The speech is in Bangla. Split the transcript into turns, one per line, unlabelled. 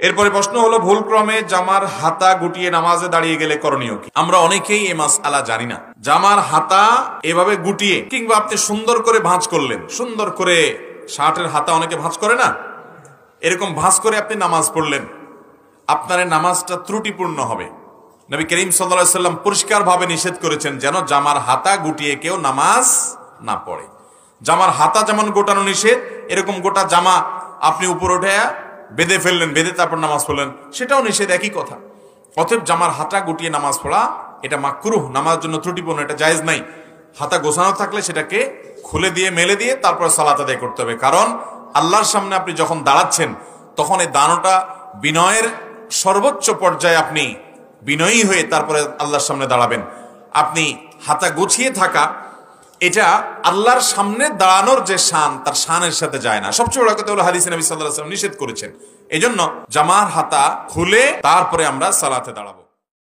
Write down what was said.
এরপরে প্রশ্ন হলো, ভুলক্রমে জামার হাতা গুটিয়ে নামাজে দাঁড়িয়ে গেলে করণীয় কি? আমরা অনেকেই এই মাসআলা জানি না। জামার হাতা এভাবে গুটিয়ে, কিংবা আপনি সুন্দর করে ভাঁজ করলেন, সুন্দর করে শার্টের হাতা অনেকে ভাঁজ করে না, এরকম ভাঁজ করে আপনি নামাজ পড়লেন, আপনার নামাজটা ত্রুটিপূর্ণ হবে। নবী করিম সাল্লাল্লাহু আলাইহি ওয়াসাল্লাম পরিষ্কার ভাবে নিষেধ করেছেন যেন জামার হাতা গুটিয়ে কেউ নামাজ না পড়ে। জামার হাতা যেমন গোটানো নিষেধ, এরকম গোটা জামা আপনি উপর উঠে বেঁধে ফেললেন, বেঁধে তারপর নামাজ পড়লেন, সেটাও নিষেধ, একই কথা। অতএব জামার হাতা গুটিয়ে নামাজ পড়া এটা মাকরুহ, নামাজের জন্য ত্রুটিপূর্ণ, এটা জায়েজ নাই। হাতা গোছানো থাকলে সেটাকে খুলে দিয়ে মেলে দিয়ে তারপর সালাত আদায় করতে হবে। কারণ আল্লাহর সামনে আপনি যখন দাঁড়াচ্ছেন তখন এই দাঁড়ানোটা বিনয়ের সর্বোচ্চ পর্যায়ে, আপনি বিনয়ী হয়ে তারপরে আল্লাহর সামনে দাঁড়াবেন। আপনি হাতা গুছিয়ে থাকা, এটা আল্লাহর সামনে দাঁড়ানোর যে শান, তার শানের সাথে যায় না। সবচেয়ে বড় কথা হলো হাদিসে নবী সাল্লাল্লাহু আলাইহি ওয়াসাল্লাম নিষেধ করেছেন। এজন্য জামার হাতা খুলে তারপরে আমরা সালাতে দাঁড়াবো।